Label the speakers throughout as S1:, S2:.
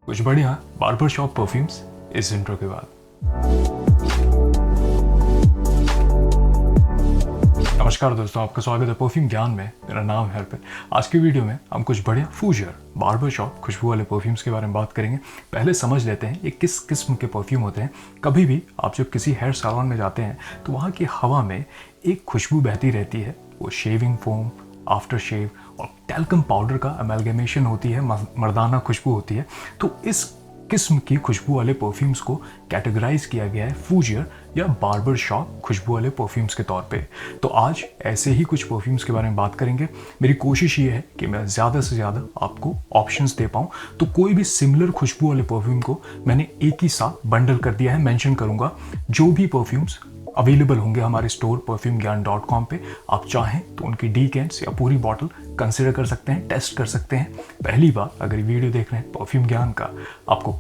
S1: कुछ बढ़िया barber shop perfumes इस इंट्रो के बाद। नमस्कार दोस्तों, आपका स्वागत है परफ्यूम ज्ञान में। मेरा नाम है अर्पित। आज की वीडियो में हम कुछ बढ़िया फूजियर बार्बर शॉप खुशबू वाले परफ्यूम्स के बारे में बात करेंगे। पहले समझ लेते हैं ये किस किस्म के परफ्यूम होते हैं। कभी भी आप जब किसी हेयर सैलून में जाते हैं तो वहाँ की हवा में एक खुशबू बहती रहती है। वो शेविंग फोम, आफ्टर शेव और टैल्कम पाउडर का अमेलगमेशन होती है, मर्दाना खुशबू होती है। तो इस किस्म की खुशबू वाले परफ्यूम्स को कैटेगराइज किया गया है फूजियर या बार्बर शॉप खुशबू वाले परफ्यूम्स के तौर पे। तो आज ऐसे ही कुछ परफ्यूम्स के बारे में बात करेंगे। मेरी कोशिश ये है कि मैं ज़्यादा से ज़्यादा आपको ऑप्शंस दे पाऊँ। तो कोई भी सिमिलर खुशबू वाले परफ्यूम को मैंने एक ही साथ बंडल कर दिया है। मेंशन करूँगा जो भी परफ्यूम्स अवेलेबल होंगे हमारे स्टोर perfumeGyan.com पे। आप चाहें तो उनकी डीकेंट्स या पूरी बॉटल कंसिडर कर सकते हैं, टेस्ट कर सकते हैं। पहली बार अगर वीडियो देख रहे हैं परफ्यूम ज्ञान का, आपको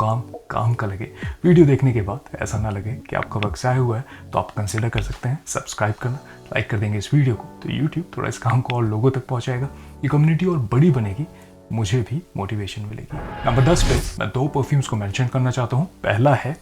S1: काम का लगे, वीडियो देखने के बाद ऐसा ना लगे कि आपका वक्त ज़ाया हुआ है, तो आप कंसिडर कर सकते हैं सब्सक्राइब करना। लाइक कर देंगे इस वीडियो को तो यूट्यूब थोड़ा इस काम को और लोगों तक पहुँचाएगा। ये कम्युनिटी और बड़ी बनेगी, मुझे भी मोटिवेशन मिलेगी। नंबर 10 पे मैं 2 परफ्यूम्स को मैंशन करना चाहता हूँ। पहला है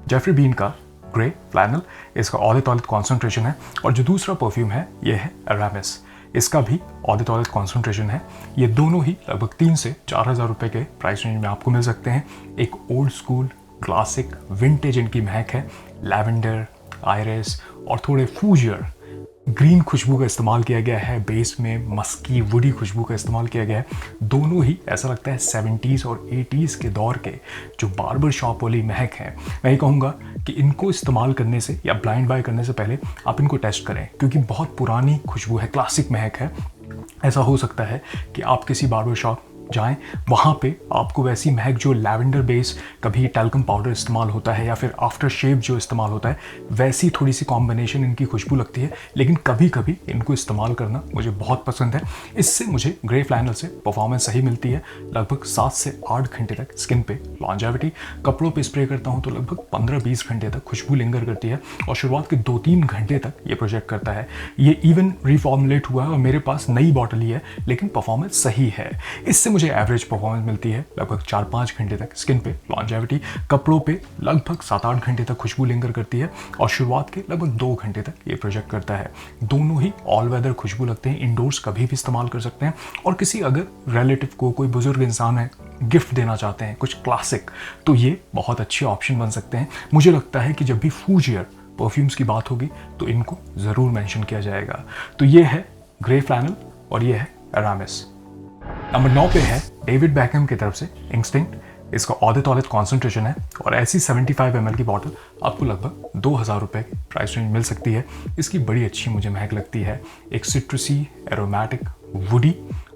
S1: जेफरी बीन का ग्रे फ्लैनल, इसका ऑलिव ऑयल कॉन्सेंट्रेशन है। और जो दूसरा परफ्यूम है ये है अरामिस, इसका भी ऑलिव ऑयल कॉन्सेंट्रेशन है। ये दोनों ही लगभग 3 से 4 हज़ार रुपये के प्राइस रेंज में आपको मिल सकते हैं। एक ओल्ड स्कूल क्लासिक विंटेज इनकी महक है। लैवेंडर, आयरिस और थोड़े फूजियर ग्रीन खुशबू का इस्तेमाल किया गया है। बेस में मस्की वुडी खुशबू का इस्तेमाल किया गया है। दोनों ही ऐसा लगता है 70s और 80s के दौर के जो बार्बर शॉप वाली महक है। मैं ये कहूँगा कि इनको इस्तेमाल करने से या ब्लाइंड बाय करने से पहले आप इनको टेस्ट करें, क्योंकि बहुत पुरानी खुशबू है, क्लासिक महक है। ऐसा हो सकता है कि आप किसी बार्बर शॉप जाएं, वहाँ पे आपको वैसी महक जो लैवेंडर बेस, कभी टैल्कम पाउडर इस्तेमाल होता है या फिर आफ्टर शेव जो इस्तेमाल होता है, वैसी थोड़ी सी कॉम्बिनेशन इनकी खुशबू लगती है। लेकिन कभी कभी इनको इस्तेमाल करना मुझे बहुत पसंद है। इससे मुझे ग्रे फ्लैनल से परफॉर्मेंस सही मिलती है। लगभग 7 से 8 घंटे तक स्किन पे लॉन्जेविटी। कपड़ों पे स्प्रे करता हूँ तो लगभग 15-20 घंटे तक खुशबू लिंगर करती है और शुरुआत के 2-3 घंटे तक ये प्रोजेक्ट करता है। ये इवन रिफॉर्मुलेट हुआ है और मेरे पास नई बॉटल ही है, लेकिन परफॉर्मेंस सही है। इससे मुझे एवरेज परफॉर्मेंस मिलती है लगभग 4-5 घंटे तक स्किन पे लॉन्जेविटी। कपड़ों पे लगभग 7-8 घंटे तक खुशबू लिंगर करती है और शुरुआत के लगभग 2 घंटे तक ये प्रोजेक्ट करता है। दोनों ही ऑल वेदर खुशबू लगते हैं, इंडोर्स कभी भी इस्तेमाल कर सकते हैं। और किसी अगर रिलेटिव को, कोई बुजुर्ग इंसान है, गिफ्ट देना चाहते हैं कुछ क्लासिक, तो ये बहुत अच्छे ऑप्शन बन सकते हैं। मुझे लगता है कि जब भी फूजियर परफ्यूम्स की बात होगी तो इनको ज़रूर मेंशन किया जाएगा। तो ये है ग्रे फ्लैनल और ये है अरामिस। नंबर 9 पे है डेविड बैकहम की तरफ से इंस्टिंक्ट। इसका ऑलिव ऑयल कॉन्सेंट्रेशन है और ऐसी 75 ml की बॉटल आपको लगभग 2,000 रुपये की प्राइस रेंज मिल सकती है। इसकी बड़ी अच्छी मुझे महक लगती है। एक सिट्रसी, एरोमेटिक, वुडी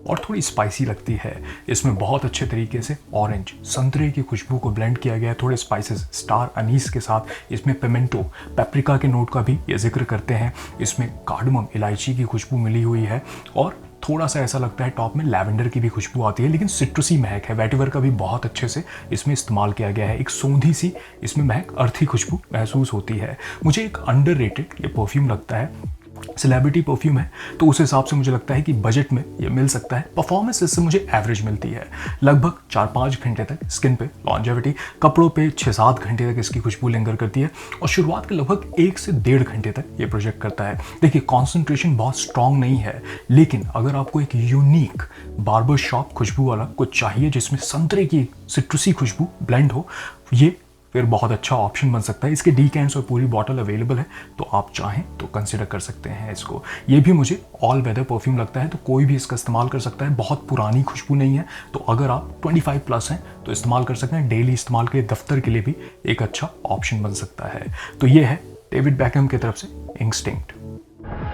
S1: और थोड़ी स्पाइसी लगती है। इसमें बहुत अच्छे तरीके से ऑरेंज, संतरे की खुशबू को ब्लेंड किया गया है, थोड़े स्पाइसेस, स्टार अनीस के साथ। इसमें पेमेंटो, पेपरिका के नोट का भी ये जिक्र करते हैं। इसमें कार्डमम, इलायची की खुशबू मिली हुई है और थोड़ा सा ऐसा लगता है टॉप में लैवेंडर की भी खुशबू आती है, लेकिन सिट्रसी महक है। वेटिवर का भी बहुत अच्छे से इसमें इस्तेमाल किया गया है। एक सौंधी सी इसमें महक, अर्थी खुशबू महसूस होती है। मुझे एक अंडररेटेड ये परफ्यूम लगता है। सेलिब्रिटी परफ्यूम है तो उस हिसाब से मुझे लगता है कि बजट में ये मिल सकता है। परफॉर्मेंस इससे मुझे एवरेज मिलती है। लगभग 4-5 घंटे तक स्किन पे लॉन्जेविटी, कपड़ों पे 6-7 घंटे तक इसकी खुशबू लिंगर करती है और शुरुआत के लगभग 1 से 1.5 घंटे तक ये प्रोजेक्ट करता है। देखिए, कॉन्सेंट्रेशन बहुत स्ट्रॉन्ग नहीं है, लेकिन अगर आपको एक यूनिक बार्बर शॉप खुशबू वाला कुछ चाहिए जिसमें संतरे की सिट्रसी खुशबू ब्लेंड हो, ये फिर बहुत अच्छा ऑप्शन बन सकता है। इसके डीकेंट्स और पूरी बॉटल अवेलेबल है, तो आप चाहें तो कंसिडर कर सकते हैं इसको। ये भी मुझे ऑल वेदर परफ्यूम लगता है, तो कोई भी इसका इस्तेमाल कर सकता है। बहुत पुरानी खुशबू नहीं है, तो अगर आप 25+ हैं तो इस्तेमाल कर सकते हैं। डेली इस्तेमाल के लिए, दफ्तर के लिए भी एक अच्छा ऑप्शन बन सकता है। तो ये है डेविड बैकहम की तरफ से इंस्टिंक्ट।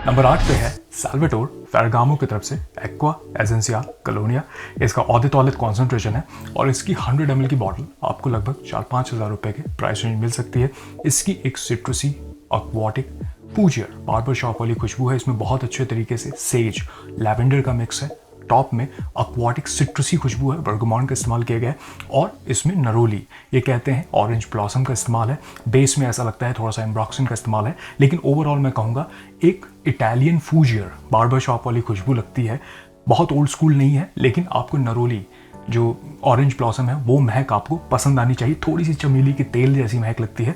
S1: नंबर 8 पे है सैल्वाटोर फेरागामो की तरफ से एक्वा एसेंशिया कलोनिया। इसका ऑलिव ऑयल कॉन्सेंट्रेशन है और इसकी 100 ml की बॉटल आपको लगभग 4-5 हज़ार रुपये के प्राइस रेंज मिल सकती है। इसकी एक सिट्रसी, एक्वाटिक, फूजियर बार्बर शॉप वाली खुशबू है। इसमें बहुत अच्छे तरीके से सेज, लैवेंडर का मिक्स है। टॉप में एक्वाटिक सिट्रसी खुशबू है, बर्गमॉन का इस्तेमाल किया गया है और इसमें नरोली, ये कहते हैं ऑरेंज ब्लॉसम का इस्तेमाल है। बेस में ऐसा लगता है थोड़ा सा एम्ब्रॉक्सिन का इस्तेमाल है, लेकिन ओवरऑल मैं कहूँगा एक इटालियन फूजियर बार्बर शॉप वाली खुशबू लगती है। बहुत ओल्ड स्कूल नहीं है, लेकिन आपको नरोली जो ऑरेंज ब्लॉसम है वो महक आपको पसंद आनी चाहिए। थोड़ी सी चमेली के तेल जैसी महक लगती है,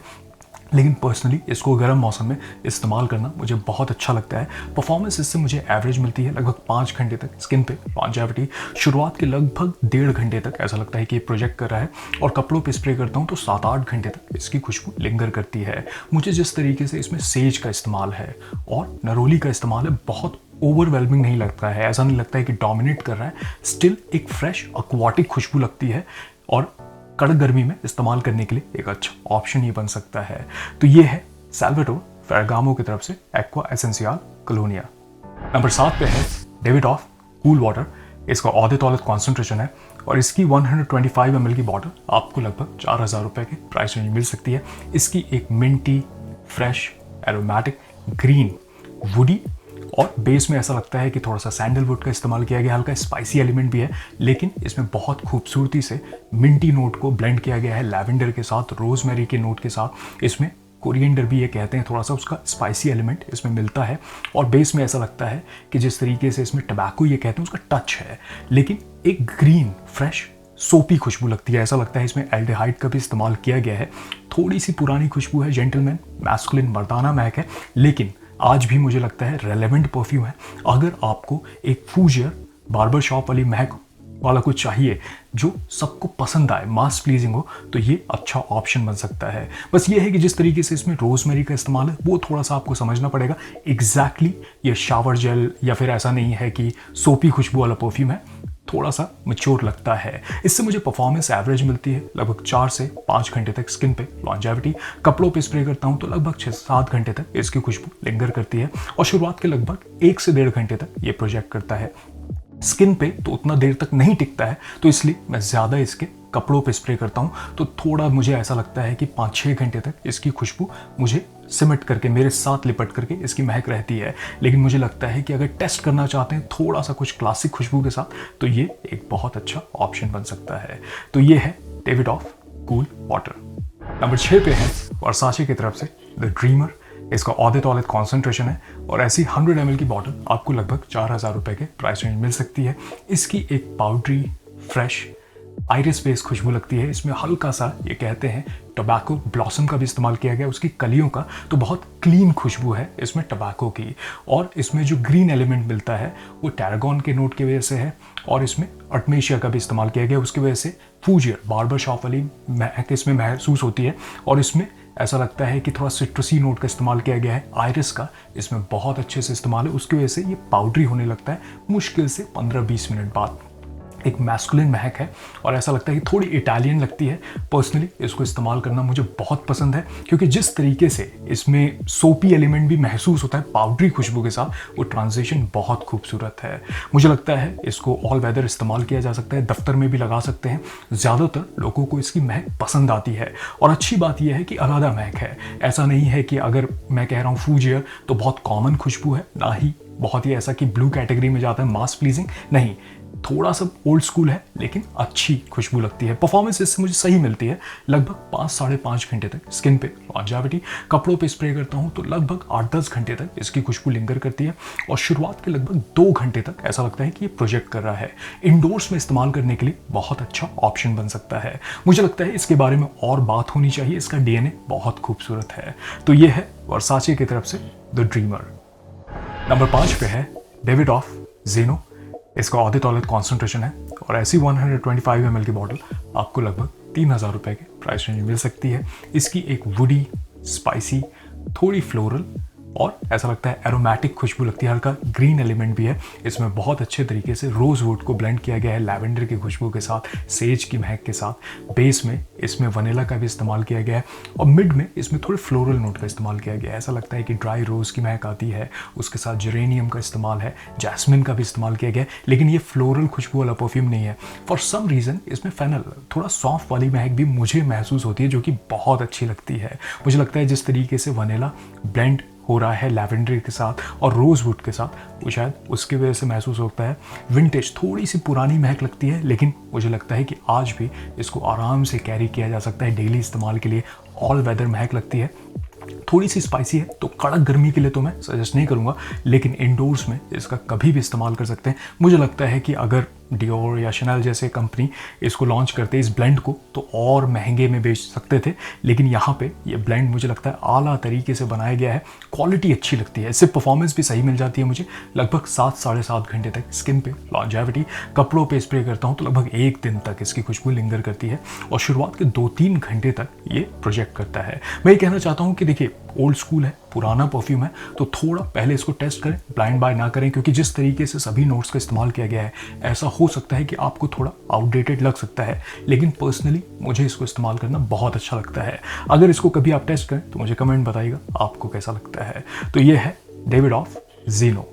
S1: लेकिन पर्सनली इसको गर्म मौसम में इस्तेमाल करना मुझे बहुत अच्छा लगता है। परफॉर्मेंस इससे मुझे एवरेज मिलती है, लगभग 5 घंटे तक स्किन पे लॉन्जेविटी, शुरुआत के लगभग 1.5 घंटे तक ऐसा लगता है कि ये प्रोजेक्ट कर रहा है, और कपड़ों पे स्प्रे करता हूँ तो 7-8 घंटे तक इसकी खुशबू लिंगर करती है। मुझे जिस तरीके से इसमें सेज का इस्तेमाल है और नरोली का इस्तेमाल है, बहुत ओवरवेलमिंग नहीं लगता है, ऐसा नहीं लगता है कि डोमिनेट कर रहा है। स्टिल एक फ्रेश एक्वाटिक खुशबू लगती है और कड़क गर्मी में इस्तेमाल करने के लिए एक अच्छा ऑप्शन ये बन सकता है। तो ये है सैल्वाटोर फेरागामो की तरफ से एक्वा एसेंशियल कोलोनिया। नंबर 7 पे है डेविडॉफ कूल वाटर। इसका औदे तौलत कॉन्सेंट्रेशन है और इसकी 125 ml की बॉटल आपको लगभग 4,000 रुपये के प्राइस रेंज मिल सकती है। इसकी एक Minty, fresh, aromatic, green, woody और बेस में ऐसा लगता है कि थोड़ा सा सैंडलवुड का इस्तेमाल किया गया, हल्का स्पाइसी एलिमेंट भी है, लेकिन इसमें बहुत खूबसूरती से मिंटी नोट को ब्लेंड किया गया है लैवेंडर के साथ, रोजमेरी के नोट के साथ। इसमें कोरिएंडर भी ये कहते हैं, थोड़ा सा उसका स्पाइसी एलिमेंट इसमें मिलता है, और बेस में ऐसा लगता है कि जिस तरीके से इसमें टबैको ये कहते हैं उसका टच है, लेकिन एक ग्रीन फ्रेश सोपी खुशबू लगती है। ऐसा लगता है इसमें एल्डिहाइड का भी इस्तेमाल किया गया है। थोड़ी सी पुरानी खुशबू है, जेंटलमैन मैस्कुलिन मर्दाना महक है, लेकिन आज भी मुझे लगता है रेलेवेंट परफ्यूम है। अगर आपको एक फूजियर बार्बर शॉप वाली महक वाला कुछ चाहिए जो सबको पसंद आए, मास प्लीजिंग हो, तो ये अच्छा ऑप्शन बन सकता है। बस ये है कि जिस तरीके से इसमें रोजमेरी का इस्तेमाल है वो थोड़ा सा आपको समझना पड़ेगा। एग्जैक्टली ये शावर जेल या फिर ऐसा नहीं है कि सोपी खुशबू वाला परफ्यूम है, थोड़ा सा मैच्योर लगता है। इससे मुझे परफॉर्मेंस एवरेज मिलती है, लगभग 4 से 5 घंटे तक स्किन पे लॉन्जेविटी। कपड़ों पे स्प्रे करता हूँ तो लगभग 6-7 घंटे तक इसकी खुशबू लिंगर करती है, और शुरुआत के लगभग 1 से 1.5 घंटे तक ये प्रोजेक्ट करता है। स्किन पे तो उतना देर तक नहीं टिकता है, तो इसलिए मैं ज़्यादा इसके कपड़ों पे स्प्रे करता हूँ, तो थोड़ा मुझे ऐसा लगता है कि 5-6 घंटे तक इसकी खुशबू मुझे सिमट करके, मेरे साथ लिपट करके इसकी महक रहती है। लेकिन मुझे लगता है कि अगर टेस्ट करना चाहते हैं थोड़ा सा कुछ क्लासिक खुशबू के साथ, तो ये एक बहुत अच्छा ऑप्शन बन सकता है। तो ये है डेविडॉफ कूल वाटर। नंबर 6 पे है वर्साचे की तरफ से द ड्रीमर। इसका औदे तौलत कॉन्सेंट्रेशन है और ऐसी 100 ml की बॉटल आपको लगभग 4,000 रुपये के प्राइस रेंज मिल सकती है। इसकी एक पाउडरी, फ्रेश, आइरिस बेस खुशबू लगती है। इसमें हल्का सा ये कहते हैं टबैको ब्लॉसम का भी इस्तेमाल किया गया, उसकी कलियों का, तो बहुत क्लीन खुशबू है इसमें टबैको की। और इसमें जो ग्रीन एलिमेंट मिलता है वो टैरागॉन के नोट की वजह से है, और इसमें अर्टमेशिया का भी इस्तेमाल किया गया, उसकी वजह से फूजियर बार्बर शॉप वाली महक इसमें महसूस होती है। और इसमें ऐसा लगता है कि थोड़ा सिट्रसी नोट का इस्तेमाल किया गया है, आयरिस का इसमें बहुत अच्छे से इस्तेमाल है, उसकी वजह से ये पाउडरी होने लगता है मुश्किल से 15-20 मिनट बाद। एक मैस्कुलिन महक है और ऐसा लगता है कि थोड़ी इटालियन लगती है। पर्सनली इसको इस्तेमाल करना मुझे बहुत पसंद है, क्योंकि जिस तरीके से इसमें सोपी एलिमेंट भी महसूस होता है पाउडरी खुशबू के साथ, वो ट्रांजिशन बहुत खूबसूरत है। मुझे लगता है इसको ऑल वेदर इस्तेमाल किया जा सकता है, दफ्तर में भी लगा सकते हैं। ज़्यादातर लोगों को इसकी महक पसंद आती है, और अच्छी बात यह है कि अलग महक है। ऐसा नहीं है कि अगर मैं कह रहा हूँ फूजियर तो बहुत कॉमन खुशबू है, ना ही बहुत ही ऐसा कि ब्लू कैटेगरी में जाता है मास प्लीजिंग, नहीं, थोड़ा सा ओल्ड स्कूल है लेकिन अच्छी खुशबू लगती है। परफॉर्मेंस इससे मुझे सही मिलती है, लगभग 5-5.5 घंटे तक स्किन पे लॉन्जेविटी। कपड़ों पे स्प्रे करता हूँ तो लगभग 8-10 घंटे तक इसकी खुशबू लिंगर करती है, और शुरुआत के लगभग 2 घंटे तक ऐसा लगता है कि ये प्रोजेक्ट कर रहा है। इंडोर्स में इस्तेमाल करने के लिए बहुत अच्छा ऑप्शन बन सकता है। मुझे लगता है इसके बारे में और बात होनी चाहिए, इसका DNA बहुत खूबसूरत है। तो ये है वर्साचे की तरफ से द ड्रीमर। नंबर 5 पे है डेविडॉफ ज़ेनो। इसका औदे तौलत कॉन्सेंट्रेशन है और ऐसी 125 ml की बॉटल आपको लगभग 3,000 रुपये के प्राइस रेंज मिल सकती है। इसकी एक वुडी, स्पाइसी, थोड़ी फ्लोरल और ऐसा लगता है एरोमेटिक खुशबू लगती है, हल्का ग्रीन एलिमेंट भी है। इसमें बहुत अच्छे तरीके से रोजवुड को ब्लेंड किया गया है लैवेंडर की खुशबू के साथ, सेज की महक के साथ। बेस में इसमें वनीला का भी इस्तेमाल किया गया है, और मिड में इसमें थोड़े फ्लोरल नोट का इस्तेमाल किया गया है। ऐसा लगता है कि ड्राई रोज़ की महक आती है, उसके साथ जेरेनियम का इस्तेमाल है, जैस्मिन का भी इस्तेमाल किया गया है, लेकिन ये फ्लोरल खुशबू वाला परफ्यूम नहीं है। फॉर सम रीज़न इसमें फेनल, थोड़ा सॉफ्ट वाली महक भी मुझे महसूस होती है, जो कि बहुत अच्छी लगती है। मुझे लगता है जिस तरीके से वनीला ब्लेंड हो रहा है लैवेंडर के साथ और रोजवुड के साथ, वो शायद उसकी वजह से महसूस होता है। विंटेज, थोड़ी सी पुरानी महक लगती है, लेकिन मुझे लगता है कि आज भी इसको आराम से कैरी किया जा सकता है डेली इस्तेमाल के लिए। ऑल वेदर महक लगती है, थोड़ी सी स्पाइसी है, तो कड़क गर्मी के लिए तो मैं सजेस्ट नहीं करूंगा, लेकिन इंडोर्स में इसका कभी भी इस्तेमाल कर सकते हैं। मुझे लगता है कि अगर डियोर या शनैल जैसे कंपनी इसको लॉन्च करते इस ब्लेंड को तो और महंगे में बेच सकते थे, लेकिन यहाँ पे ये ब्लेंड मुझे लगता है आला तरीके से बनाया गया है, क्वालिटी अच्छी लगती है, इससे परफॉर्मेंस भी सही मिल जाती है मुझे। लगभग 7-7.5 घंटे तक स्किन पे लॉन्जेविटी, कपड़ों पे स्प्रे करता हूँ तो लगभग 1 दिन तक इसकी खुशबू लिंगर करती है और शुरुआत के 2-3 घंटे तक ये प्रोजेक्ट करता है। मैं ये कहना चाहता हूँ कि देखिए ओल्ड स्कूल है, पुराना परफ्यूम है, तो थोड़ा पहले इसको टेस्ट करें, ब्लाइंड बाय ना करें, क्योंकि जिस तरीके से सभी नोट्स का इस्तेमाल किया गया है ऐसा हो सकता है कि आपको थोड़ा आउटडेटेड लग सकता है, लेकिन पर्सनली मुझे इसको इस्तेमाल करना बहुत अच्छा लगता है। अगर इसको कभी आप टेस्ट करें तो मुझे कमेंट बताइएगा आपको कैसा लगता है। तो ये है डेविड ऑफ ज़ीनो।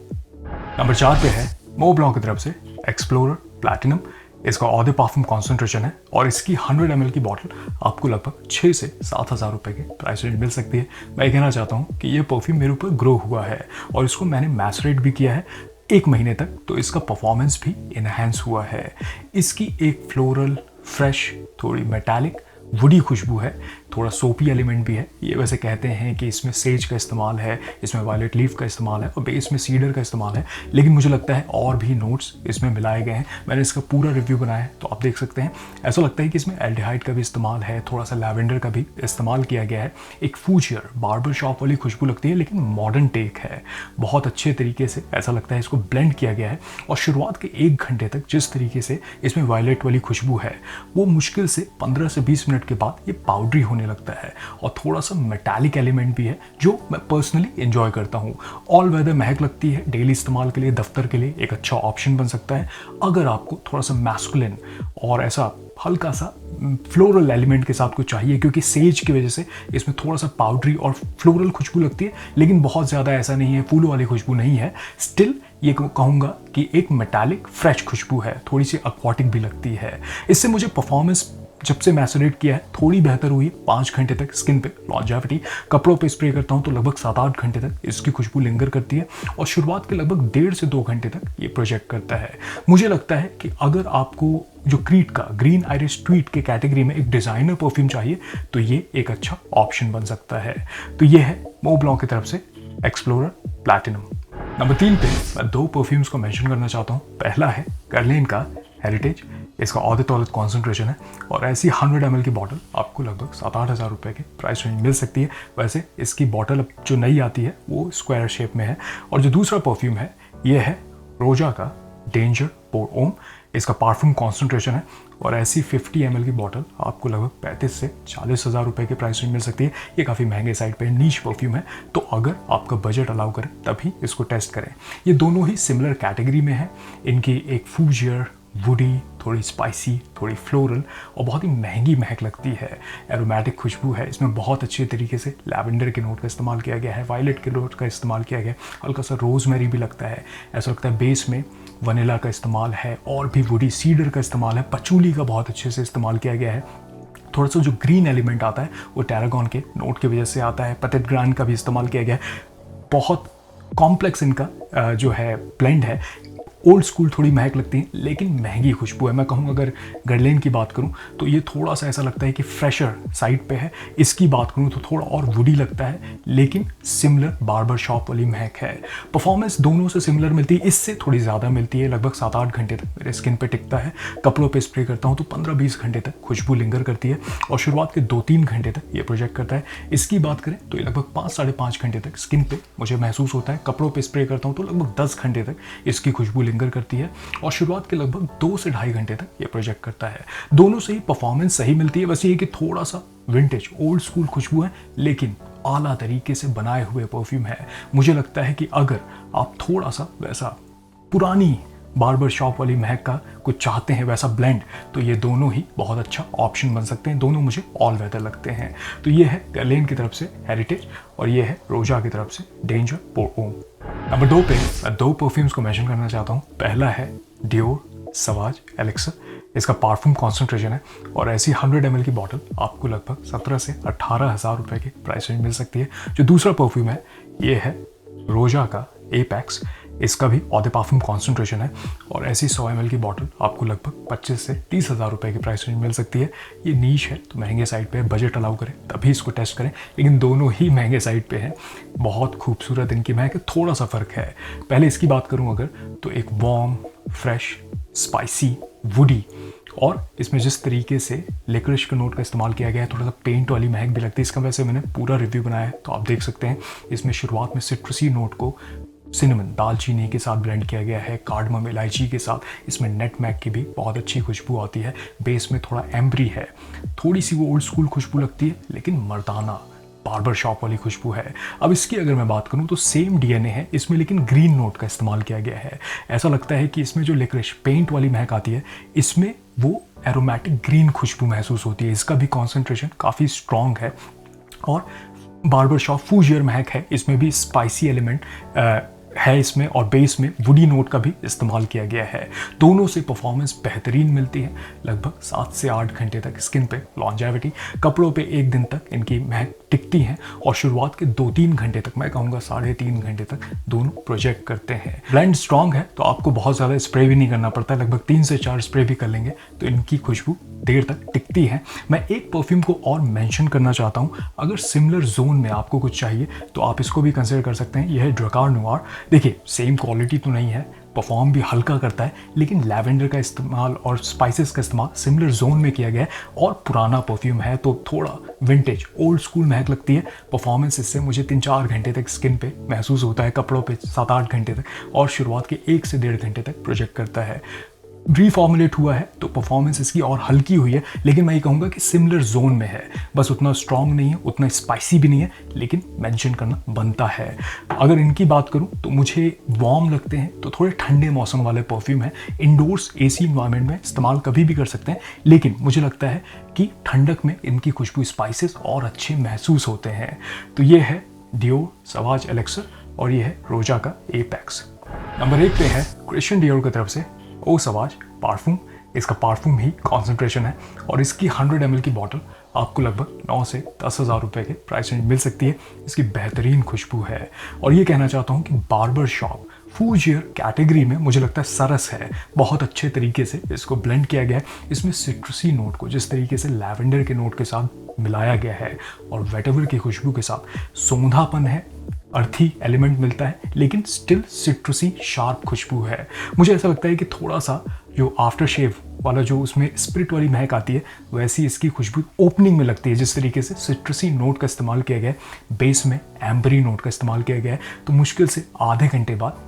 S1: नंबर 4 पे है मोब्लांc की तरफ से एक्सप्लोरर प्लैटिनम। इसका ऑडे पार्फुम कॉन्सेंट्रेशन है और इसकी 100 ml की बॉटल आपको लगभग 6 से 7 हज़ार रुपये के प्राइस रेंज मिल सकती है। मैं कहना चाहता हूँ कि ये परफ्यूम मेरे ऊपर ग्रो हुआ है और इसको मैंने मैसरेट भी किया है 1 महीने तक, तो इसका परफॉर्मेंस भी इन्हेंस हुआ है। इसकी एक फ्लोरल, फ्रेश, थोड़ी मेटालिक, वुडी खुशबू है, थोड़ा सोपी एलिमेंट भी है। ये वैसे कहते हैं कि इसमें सेज का इस्तेमाल है, इसमें वायलेट लीफ का इस्तेमाल है और बेस में सीडर का इस्तेमाल है, लेकिन मुझे लगता है और भी नोट्स इसमें मिलाए गए हैं। मैंने इसका पूरा रिव्यू बनाया है तो आप देख सकते हैं। ऐसा लगता है कि इसमें एल्डिहाइड का भी इस्तेमाल है, थोड़ा सा लैवेंडर का भी इस्तेमाल किया गया है। एक फूजियर बार्बर शॉप वाली खुशबू लगती है, लेकिन मॉडर्न टेक है। बहुत अच्छे तरीके से ऐसा लगता है इसको ब्लेंड किया गया है और शुरुआत के 1 घंटे तक जिस तरीके से इसमें वायलेट वाली खुशबू है वो मुश्किल से 15 से 20 मिनट के बाद ये पाउडरी होने लगता है और थोड़ा सा मेटालिक एलिमेंट भी है जो मैं पर्सनली एंजॉय करता हूँ। ऑल वेदर महक लगती है, डेली इस्तेमाल के लिए, दफ्तर के लिए एक अच्छा ऑप्शन बन सकता है। अगर आपको थोड़ा सा मैस्कुलिन और ऐसा हल्का सा फ्लोरल एलिमेंट के साथ कुछ चाहिए, क्योंकि सेज की वजह से इसमें थोड़ा सा पाउडरी और फ्लोरल खुशबू लगती है, लेकिन बहुत ज़्यादा ऐसा नहीं है, फूलों वाली खुशबू नहीं है। स्टिल ये कहूँगा कि एक मेटालिक फ्रेश खुशबू है, थोड़ी सी एक्वाटिक भी लगती है। इससे मुझे परफॉर्मेंस जब से मैसरेट किया है थोड़ी बेहतर हुई। 5 घंटे तक स्किन पे लॉन्जेविटी, कपड़ों पे स्प्रे करता हूँ तो लगभग 7-8 घंटे तक इसकी खुशबू लिंगर करती है और शुरुआत के लगभग 1.5 से 2 घंटे तक ये प्रोजेक्ट करता है। मुझे लगता है कि अगर आपको जो क्रीट का ग्रीन आइरिस ट्वीट के कैटेगरी में एक डिज़ाइनर परफ्यूम चाहिए तो ये एक अच्छा ऑप्शन बन सकता है। तो ये है मोब्लांc की तरफ से एक्सप्लोरर प्लैटिनम। नंबर 3 पे मैं 2 परफ्यूम्स को मेंशन करना चाहता हूँ। पहला है गार्लेन का हेरिटेज। इसका ऑडे टॉलेट कॉन्सेंट्रेशन है और ऐसी 100 ml की बॉटल आपको लगभग 7-8 हज़ार रुपये के प्राइस रेंज मिल सकती है। वैसे इसकी बॉटल अब जो नई आती है वो स्क्वायर शेप में है। और जो दूसरा परफ्यूम है ये है रोजा का डेंजर पोर ओम। इसका पार्फुम कॉन्सेंट्रेशन है और ऐसी 50 ml की बॉटल आपको लगभग 35 से 40 हज़ार रुपये के प्राइस रेंज मिल सकती है। ये काफ़ी महंगे साइड पे नीच परफ्यूम है, तो अगर आपका बजट अलाउ करे तभी इसको टेस्ट करें। ये दोनों ही सिमिलर कैटेगरी में है। इनकी एक फूजियर, वुडी, थोड़ी स्पाइसी, थोड़ी फ्लोरल और बहुत ही महंगी महक लगती है। एरोमेटिक खुशबू है, इसमें बहुत अच्छे तरीके से लैवेंडर के नोट का इस्तेमाल किया गया है, वायलेट के नोट का इस्तेमाल किया गया है, हल्का सा रोजमेरी भी लगता है। ऐसा लगता है बेस में वनीला का इस्तेमाल है और भी वुडी सीडर का इस्तेमाल है, पचूली का बहुत अच्छे से इस्तेमाल किया गया है। थोड़ा सा जो ग्रीन एलिमेंट आता है वो टैरागॉन के नोट की वजह से आता है। पतेट ग्रांड का भी इस्तेमाल किया गया है। बहुत कॉम्प्लेक्स इनका जो है ब्लेंड है। ओल्ड स्कूल थोड़ी महक लगती है, लेकिन महंगी खुशबू है। मैं कहूँ अगर गार्लेन की बात करूँ तो ये थोड़ा सा ऐसा लगता है कि फ्रेशर साइड पे है। इसकी बात करूँ तो थोड़ा और वुडी लगता है, लेकिन सिमिलर बार्बर शॉप वाली महक है। परफॉर्मेंस दोनों से सिमिलर मिलती है, इससे थोड़ी ज़्यादा मिलती है। लगभग 7-8 घंटे तक मेरे स्किन पे टिकता है। कपड़ों पे स्प्रे करता हूँ तो 15-20 घंटे तक खुशबू लिंगर करती है और शुरुआत के 2-3 घंटे तक ये प्रोजेक्ट करता है। इसकी बात करें तो ये लगभग 5-5.5 घंटे तक स्किन पे मुझे महसूस होता है। कपड़ों पे स्प्रे करता हूँ तो लगभग 10 घंटे तक इसकी खुशबू लिंगर करती है और शुरुआत के लगभग 2 से 2.5 घंटे तक ये प्रोजेक्ट करता है। दोनों से ही परफॉर्मेंस सही मिलती है। बस ये कि थोड़ा सा विंटेज ओल्ड स्कूल खुशबू है, लेकिन आला तरीके से बनाए हुए परफ्यूम है। मुझे लगता है कि अगर आप थोड़ा सा वैसा पुरानी बार्बर शॉप वाली महक का कुछ चाहते हैं, वैसा ब्लेंड, तो ये दोनों ही बहुत अच्छा ऑप्शन बन सकते हैं। दोनों मुझे ऑल वेदर लगते हैं। तो ये है गार्लेन की तरफ से हेरिटेज और ये है रोजा की तरफ से डेंजर पोर ओम। नंबर 2 पे मैं 2 परफ्यूम्स को मेंशन करना चाहता हूँ। पहला है डियोर सवाज एलेक्सर। इसका पार्फुम कॉन्सेंट्रेशन है और ऐसी 100 ml की बॉटल आपको लगभग 17 से 18 हज़ार रुपये के प्राइस रेंज मिल सकती है। जो दूसरा परफ्यूम है ये है रोजा का एपेक्स। इसका भी ऑडे पार्फुम कॉन्सेंट्रेशन है और ऐसी 100 ml की बॉटल आपको लगभग 25 से 30 हज़ार रुपये की प्राइस रेंज मिल सकती है। ये नीश है तो महंगे साइड पे है, बजट अलाउ करें तभी इसको टेस्ट करें, लेकिन दोनों ही महंगे साइड पे हैं। बहुत खूबसूरत इनकी महक है, थोड़ा सा फ़र्क है। पहले इसकी बात करूँ अगर तो एक वार्म, फ्रेश, स्पाइसी, वुडी, और इसमें जिस तरीके से लिकरिश के नोट का इस्तेमाल किया गया है, थोड़ा सा पेंट वाली महक भी लगती है। इसका वैसे मैंने पूरा रिव्यू बनाया है, तो आप देख सकते हैं। इसमें शुरुआत में सिट्रसी नोट को सिनेमन, दालचीनी के साथ ब्लेंड किया गया है, कार्डमम, इलायची के साथ। इसमें नटमैग की भी बहुत अच्छी खुशबू आती है। बेस में थोड़ा एम्बरी है, थोड़ी सी वो ओल्ड स्कूल खुशबू लगती है, लेकिन मर्दाना बार्बर शॉप वाली खुशबू है। अब इसकी अगर मैं बात करूं तो सेम डीएनए है इसमें, लेकिन ग्रीन नोट का इस्तेमाल किया गया है। ऐसा लगता है कि इसमें जो लिकरिश पेंट वाली महक आती है, इसमें वो एरोमेटिक ग्रीन खुशबू महसूस होती है। इसका भी कॉन्सेंट्रेशन काफ़ी स्ट्रॉन्ग है और बार्बर शॉप फूजियर महक है। इसमें भी स्पाइसी एलिमेंट है इसमें, और बेस में वुडी नोट का भी इस्तेमाल किया गया है। दोनों से परफॉर्मेंस बेहतरीन मिलती है। लगभग 7 से 8 घंटे तक स्किन पे लॉन्जेविटी, कपड़ों पे 1 दिन तक इनकी महक टिकती है, और शुरुआत के 2-3 घंटे तक, मैं कहूँगा 3.5 घंटे तक दोनों प्रोजेक्ट करते हैं। ब्लेंड स्ट्रॉन्ग है तो आपको बहुत ज़्यादा स्प्रे भी नहीं करना पड़ता है। लगभग 3 से 4 स्प्रे भी कर लेंगे तो इनकी खुशबू देर तक टिकती है। मैं एक परफ्यूम को और मेंशन करना चाहता हूँ, अगर सिमिलर जोन में आपको कुछ चाहिए तो आप इसको भी कंसिडर कर सकते हैं। यह है ड्रकार नोवार। देखिए, सेम क्वालिटी तो नहीं है, परफॉर्म भी हल्का करता है, लेकिन लैवेंडर का इस्तेमाल और स्पाइसेस का इस्तेमाल सिमिलर जोन में किया गया है, और पुराना परफ्यूम है तो थोड़ा विंटेज ओल्ड स्कूल महक लगती है। परफॉर्मेंस इससे मुझे 3-4 घंटे तक स्किन पे महसूस होता है, कपड़ों पे 7-8 घंटे तक, और शुरुआत के 1 से 1.5 घंटे तक प्रोजेक्ट करता है। रीफॉर्मुलेट हुआ है तो परफॉर्मेंस इसकी और हल्की हुई है, लेकिन मैं ये कहूँगा कि सिमिलर जोन में है। बस उतना स्ट्रॉन्ग नहीं है, उतना स्पाइसी भी नहीं है, लेकिन मेंशन करना बनता है। अगर इनकी बात करूँ तो मुझे वार्म लगते हैं, तो थोड़े ठंडे मौसम वाले परफ्यूम है। इंडोर्स एसी इन्वायरमेंट में इस्तेमाल कभी भी कर सकते हैं, लेकिन मुझे लगता है कि ठंडक में इनकी खुशबू, स्पाइसेस और अच्छे महसूस होते हैं। तो ये है डियोर सवाज एलेक्सर, और ये है रोजा का एपेक्स। नंबर 1 पे है क्रिश्चियन डियोर की तरफ से ओ सवाज पार्फूम। इसका पार्फूम ही कॉन्सेंट्रेशन है, और इसकी 100 ml की बॉटल आपको लगभग 9 से 10 हज़ार रुपये के प्राइस रेंज मिल सकती है। इसकी बेहतरीन खुशबू है, और ये कहना चाहता हूँ कि बार्बर शॉप फूजियर कैटेगरी में मुझे लगता है सरस है। बहुत अच्छे तरीके से इसको ब्लेंड किया गया है। इसमें सिट्रसी नोट को जिस तरीके से लैवेंडर के नोट के साथ मिलाया गया है, और वेटेवर की खुशबू के साथ सौंधापन है, अर्थी एलिमेंट मिलता है, लेकिन स्टिल सिट्रसी शार्प खुशबू है। मुझे ऐसा लगता है कि थोड़ा सा जो आफ्टर शेव वाला जो उसमें स्पिरिट वाली महक आती है, वैसी इसकी खुशबू ओपनिंग में लगती है। जिस तरीके से सिट्रसी नोट का इस्तेमाल किया गया है, बेस में एम्बरी नोट का इस्तेमाल किया गया है, तो मुश्किल से आधे घंटे बाद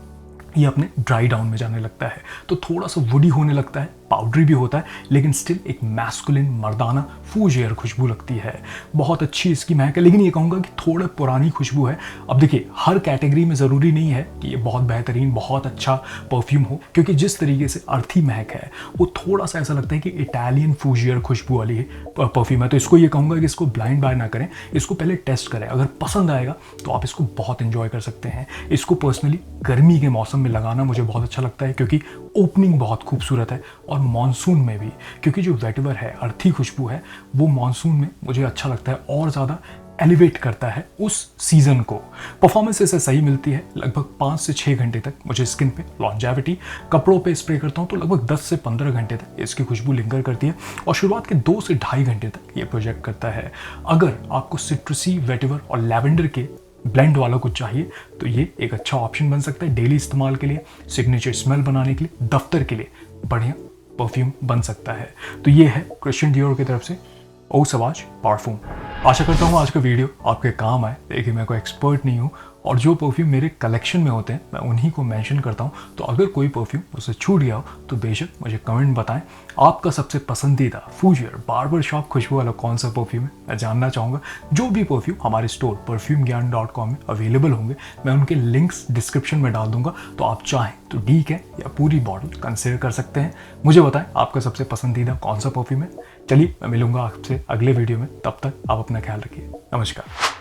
S1: ये अपने ड्राई डाउन में जाने लगता है। तो थोड़ा सा वुडी होने लगता है, पाउडरी भी होता है, लेकिन स्टिल एक मैस्कुलिन मर्दाना फूजियर खुशबू लगती है। बहुत अच्छी इसकी महक है, लेकिन ये कहूँगा कि थोड़ा पुरानी खुशबू है। अब देखिए, हर कैटेगरी में ज़रूरी नहीं है कि ये बहुत बेहतरीन, बहुत अच्छा परफ्यूम हो, क्योंकि जिस तरीके से अर्थी महक है, वो थोड़ा सा ऐसा लगता है कि इटालियन फूजियर खुशबू वाली परफ्यूम है। तो इसको ये कहूँगा कि इसको ब्लाइंड बाय ना करें, इसको पहले टेस्ट करें। अगर पसंद आएगा तो आप इसको बहुत इंजॉय कर सकते हैं। इसको पर्सनली गर्मी के मौसम में लगाना मुझे बहुत अच्छा लगता है, क्योंकि ओपनिंग बहुत खूबसूरत है, और मॉनसून में भी, क्योंकि जो वेटिवर है, अर्थी खुशबू है, वो मॉनसून में मुझे अच्छा लगता है और ज़्यादा एलिवेट करता है उस सीजन को। परफॉर्मेंस इससे सही मिलती है। लगभग 5 से 6 घंटे तक मुझे स्किन पे लॉन्जेविटी, कपड़ों पे स्प्रे करता हूँ तो लगभग 10 से 15 घंटे तक इसकी खुशबू लिंगर करती है, और शुरुआत के 2 से 2.5 घंटे तक ये प्रोजेक्ट करता है। अगर आपको सिट्रसी, वेटिवर और लैवेंडर के ब्लेंड वाला कुछ चाहिए तो ये एक अच्छा ऑप्शन बन सकता है। डेली इस्तेमाल के लिए, सिग्नेचर स्मेल बनाने के लिए, दफ्तर के लिए बढ़िया परफ्यूम बन सकता है। तो ये है क्रिश्चियन डियोर की तरफ से ओ सवाज पार्फूम। आशा करता हूँ आज का वीडियो आपके काम आए। देखिए, मैं कोई एक्सपर्ट नहीं हूँ, और जो परफ्यूम मेरे कलेक्शन में होते हैं मैं उन्हीं को मेंशन करता हूँ। तो अगर कोई परफ्यूम मुझसे छूट गया हो तो बेशक मुझे कमेंट बताएं। आपका सबसे पसंदीदा फूजियर बार्बर शॉप खुशबू वाला कौन सा परफ्यूम है, मैं जानना चाहूँगा। जो भी परफ्यूम हमारे स्टोर perfumegyan.com में अवेलेबल होंगे, मैं उनके लिंक्स डिस्क्रिप्शन में डाल दूंगा। तो आप चाहें तो डीक है या पूरी बॉटल कंसिडर कर सकते हैं। मुझे बताएं आपका सबसे पसंदीदा कौन सा परफ्यूम है। चलिए, मैं मिलूंगा आपसे अगले वीडियो में। तब तक आप अपना ख्याल रखिए। नमस्कार।